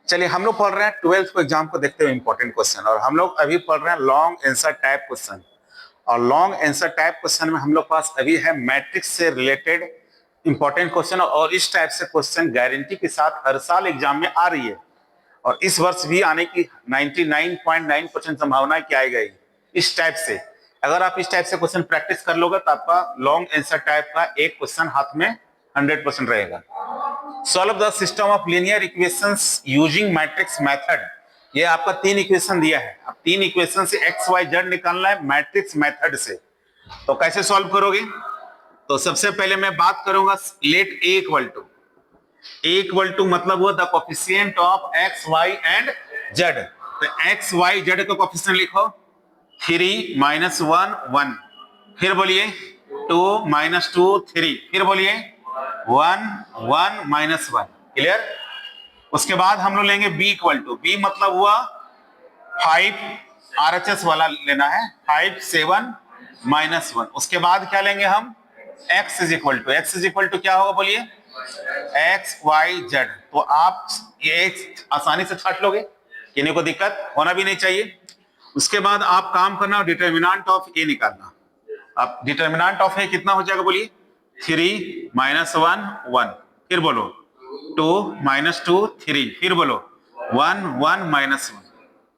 चलिए हम लोग पढ़ रहे हैं 12th को एग्जाम को देखते हुए इंपॉर्टेंट क्वेश्चन, और हम लोग अभी पढ़ रहे हैं लॉन्ग आंसर टाइप क्वेश्चन। और लॉन्ग आंसर टाइप क्वेश्चन में हम लोग पास अभी है मैट्रिक्स से रिलेटेड इंपॉर्टेंट क्वेश्चन, और इस टाइप से क्वेश्चन गारंटी के साथ हर साल एग्जाम में आ रही है, और इस वर्ष भी आने की 99.9% संभावना है कि आएगा ही इस टाइप से। अगर आप इस टाइप से क्वेश्चन प्रैक्टिस कर लोगे तो आपका लॉन्ग आंसर टाइप का एक क्वेश्चन हाथ में 100% रहेगा। Solve the system of linear equations using matrix method. ये आपका 3 इक्वेशन दिया है, अब 3 इक्वेशन से एक्स वाई जेड निकालना है मैट्रिक्स मेथड से। तो कैसे सॉल्व करोगे? तो सबसे पहले मैं बात करूंगा लेट ए इक्वल टू मतलब वो the coefficient of x y and z. तो एक्स वाई जेड का कोफिशिएंट लिखो 3 -1 1, फिर बोलिए 2 -2 3, फिर बोलिए 1 1 -1। क्लियर? उसके बाद हम लोग लेंगे बी इक्वल टू, बी मतलब हुआ 5 RHS वाला लेना है 5 7 -1। उसके बाद क्या लेंगे हम? x is equal to, x is equal to क्या होगा बोलिए? X y z. तो आप ये आसानी से छाट लोगे, किन्हीं को दिक्कत होना भी नहीं चाहिए। उसके बाद आप काम करना डिटर्मिनेंट ऑफ ए निकालना। अब डिटर्मिनेंट ऑफ ए कितना हो जाएगा बोलिए? 3 -1 1, फिर बोलो 2 -2 3, फिर बोलो 1 1 -1।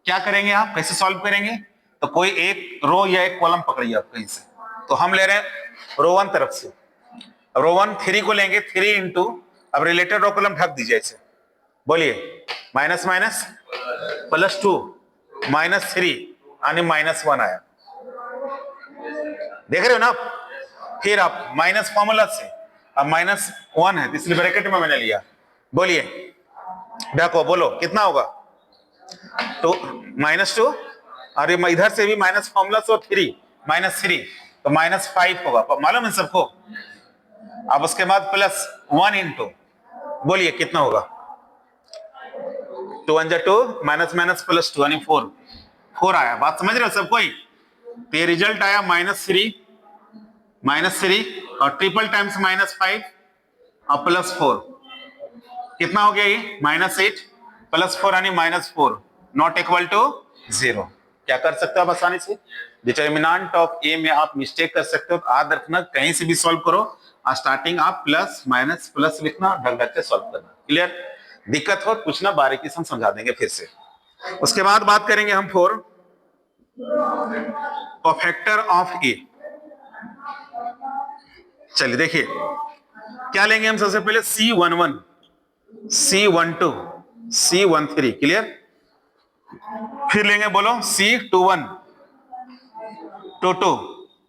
क्या करेंगे आप, कैसे सॉल्व करेंगे? तो कोई एक रो या एक कॉलम पकड़िए आप कहीं से। तो हम ले रहे हैं रो 1 तरफ से, रो 1 3 को लेंगे 3 इंटू, अब रिलेटेड रो कॉलम ढक दीजिए ऐसे। बोलिए माइनस माइनस +2 -3 यानी -1 आया, देख रहे हो ना आप? फिर आप माइनस फॉर्मूला से, अब -1 है इसलिए ब्रैकेट में मैंने लिया। बोलिए देखो, बोलो कितना होगा? तो -2, और ये इधर से भी माइनस फॉर्मूला से 3 -3 तो -5 होगा, मालूम है सबको? अब उसके बाद +1 इंटू, बोलिए कितना होगा? 2 1 2 -+2 यानी 4 आया। बात समझ रहे हो सब कोई? तो ये रिजल्ट आया -3 और ट्रिपल टाइम्स -5 और +4 कितना हो गया? ये -8 +4 यानी -4 नॉट इक्वल टू 0। क्या कर सकते हो आप आसानी से? डिटर्मिनेंट ऑफ ए में आप मिस्टेक कर सकते हो, तो याद रखना कहीं से भी सॉल्व करो स्टार्टिंग आप प्लस माइनस प्लस लिखना, ढंग ढंग से सॉल्व करना। क्लियर? दिक्कत हो पूछना, बारीकी से हम समझा देंगे फिर से। उसके बाद बात करेंगे हम फॉर कोफैक्टर ऑफ ए। चलिए देखिए क्या लेंगे हम। सबसे पहले C11 C12 C13, क्लियर? फिर लेंगे बोलो C21 22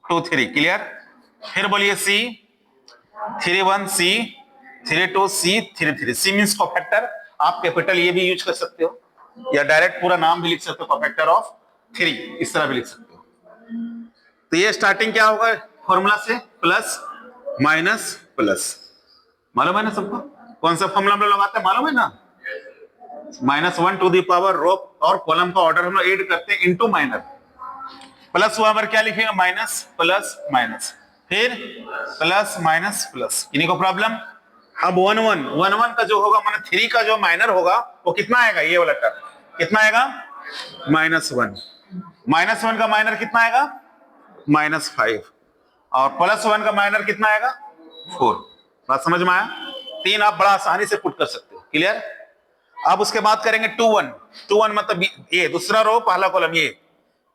23, क्लियर? फिर बोलिए C31 C32 C33। C means cofactor, आप कैपिटल ये भी यूज कर सकते हो या डायरेक्ट पूरा नाम भी लिख सकते हो, कोफैक्टर ऑफ 3 इस तरह भी लिख सकते हो। तो ये स्टार्टिंग क्या होगा फॉर्मूला से? प्लस माइनस प्लस, मालूम है ना सबको? कौन सा फॉर्मूला हम लोग लगाते हैं मालूम है ना? -1 टू द पावर रो और कॉलम का ऑर्डर हम लोग ऐड करते हैं इनटू माइनस। प्लस हुआ पर क्या लिखेगा? माइनस प्लस माइनस, फिर प्लस माइनस प्लस। इन्हीं को प्रॉब्लम। अब 1 1 1 1 का जो होगा माने 3 का जो माइनर होगा वो कितना आएगा? ये वाला टर्म कितना आएगा? -1। -1 का माइनर कितना आएगा? -5। और +1 का माइनर कितना आएगा? 4। बात समझ में आया? 3 आप बड़ा आसानी से पुट कर सकते हो। क्लियर? अब उसके बाद करेंगे 2 1 2 1 मतलब ये दूसरा रो पहला कॉलम, ये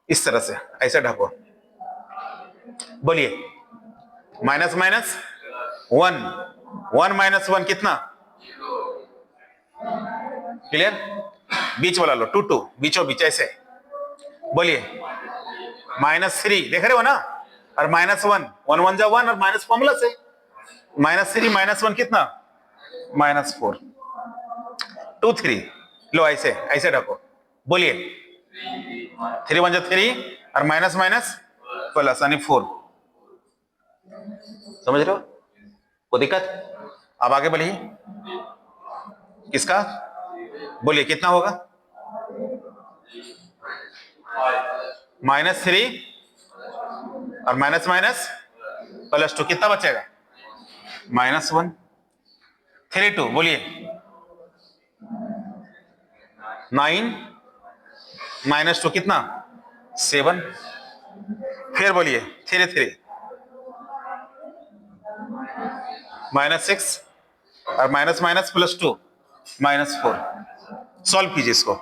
इस तरह से ऐसे ढको। बोलिए माइनस माइनस 1 1 -1 कितना? क्लियर? बीच वाला लो 2 2 बीचों बीच ऐसे। बोलिए -3, देख रहे हो ना? और -1 1 1 जा 1 और माइनस फॉर्मूला से -3 -1 कितना? -4 2 3 लो ऐसे ऐसे ढको। बोलिए 3 1 जा 3 और माइनस माइनस प्लस यानी 4। समझ रहे हो? कोई दिक्कत? अब आगे बढ़िए। किसका? बोलिए कितना होगा? -3 और माइनस माइनस +2 कितना बचेगा? -1 3 2। बोलिए 9 -2 कितना 7। फिर बोलिए 3 3 -6 और माइनस माइनस +2 -4। सॉल्व कीजिए इसको,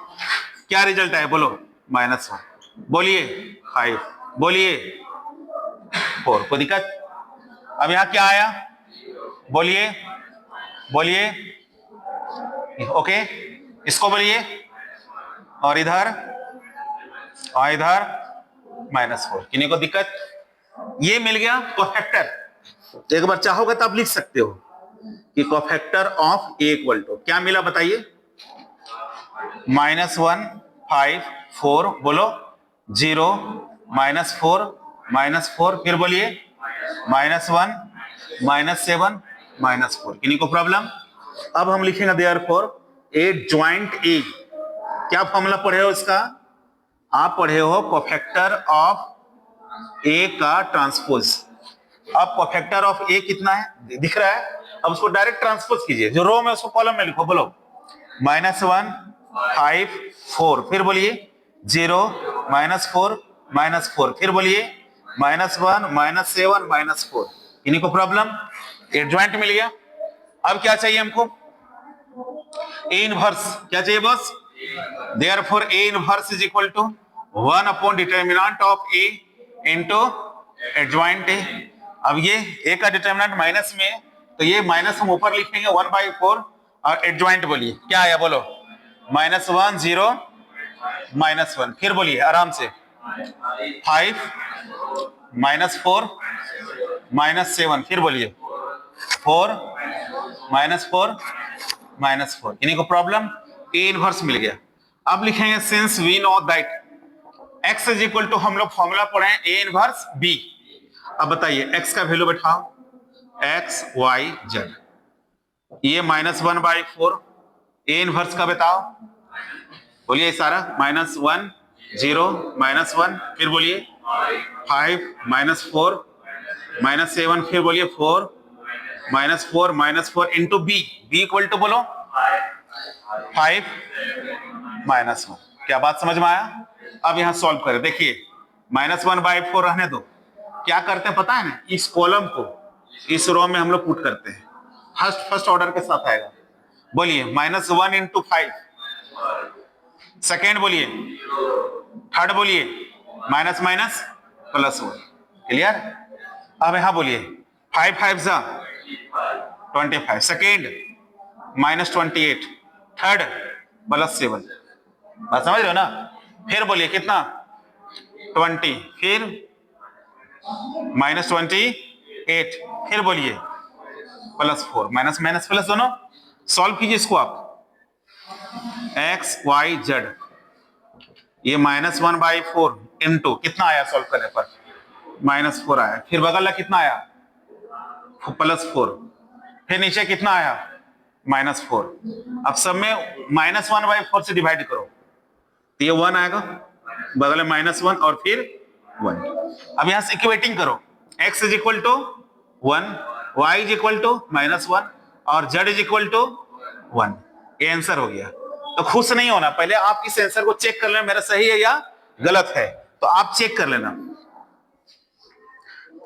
क्या रिजल्ट आया बोलो। -1, बोलिए 5, बोलिए 4। कोई दिक्कत? अब यहां क्या आया बोलिए, बोलिए ओके, इसको बोलिए। और इधर और इधर -4। किन्हीं को दिक्कत? ये मिल गया कोफैक्टर। एक बार चाहोगे तो आप लिख सकते हो कि cofactor of a equal to क्या मिला बताइए। -1 5 4 बोलो 0 -4 -4। फिर बोलिए -1 -7 -4। किन्हीं को प्रॉब्लम? अब हम लिखेंगे देयरफॉर ए ज्वाइंट ए। क्या फॉर्मूला पढ़े हो इसका? आप पढ़े हो कोफैक्टर ऑफ ए का ट्रांसपोज। अब कोफैक्टर ऑफ ए कितना है दिख रहा है, अब उसको डायरेक्ट ट्रांसपोज कीजिए। जो रो में उसको कॉलम में लिखो। बोलो -1 5 4। फिर बोलिए 0 -4 -4। फिर बोलिए -1 -7 -4। इन्हीं को प्रॉब्लम? ए ज्वाइंट मिल गया। अब क्या चाहिए हमको? A inverse. क्या चाहिए boss? Therefore a inverse is equal to 1 upon determinant of a into adjoint a. अब ये ए का डिटर्मिनेंट माइनस में है तो ये माइनस हम ऊपर लिखेंगे 1/4 और एडजॉइंट बोलिए क्या आया बोलो -1 0 -1। फिर बोलिए आराम से 5 -4 -7। फिर बोलिए 4 -4 -4। इन्हीं को प्रॉब्लम? ए इनवर्स मिल गया। अब लिखेंगे since we know that x is equal to, हम लोग फॉर्मूला पढ़े हैं ए इनवर्स b। अब बताइए x का वैल्यू बैठाओ x y z। ये -1/4 ए इनवर्स का बताओ, बोलिए सारा -1 0 -1। फिर बोलिए 5 -4 -7। फिर बोलिए 4 -4 इंटू b इक्वल टू बोलो 5 -1। क्या बात समझ में आया? अब यहां सॉल्व करें। देखिए -1/4 रहने दो। क्या करते हैं पता है ना, इस कॉलम को इस रो में हम लोग पुट करते हैं। फर्स्ट ऑर्डर के साथ आएगा। बोलिए -1 इंटू 5। सेकेंड बोलिए, थर्ड बोलिए माइनस माइनस +1। क्लियर? अब यहां बोलिए 5 5 जा 25। सेकेंड -28। थर्ड +7। बात समझ रहे हो ना? फिर बोलिए कितना 20। फिर -28। फिर बोलिए +4। माइनस माइनस प्लस दोनों। सॉल्व कीजिए इसको आप। x y z ये -1/4 इंटू कितना आया सॉल्व करने पर -4 आया। फिर बगल कितना आया +4। फिर नीचे कितना आया -4। अब सब में -1/4 से डिवाइड करो तो ये 1 आएगा, बगल में -1 और फिर 1। अब यहां से इक्वेटिंग करो। x is equal to 1, y is equal to -1 और z इज इक्वल टू 1। ये आंसर हो गया। तो खुश नहीं होना, पहले आप इस आंसर को चेक कर लेना मेरा सही है या गलत है। तो आप चेक कर लेना,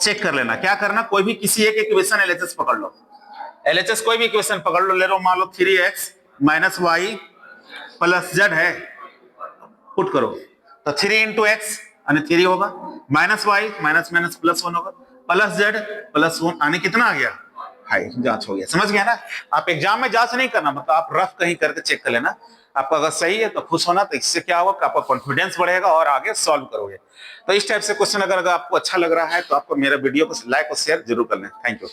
चेक कर लेना। क्या करना, कोई भी किसी एक इक्वेशन एलएचएस पकड़ लो। एलएचएस कोई भी इक्वेशन पकड़ लो, ले लो मान लो 3x - y + z है, पुट करो तो 3 × x यानी 3 होगा, -y माइनस +1 होगा, +z +1 यानी कितना आ गया 5। जांच हो गया। समझ गया ना? आप एग्जाम में जांच नहीं करना, मतलब आप रफ कहीं करके चेक कर लेना। आपका अगर सही है तो खुश होना, तो इससे क्या होगा आपका कॉन्फिडेंस बढ़ेगा और आगे सॉल्व करोगे। तो इस टाइप से क्वेश्चन अगर आपको अच्छा लग रहा है तो आपको मेरा वीडियो को लाइक और शेयर जरूर कर लें। Thank you.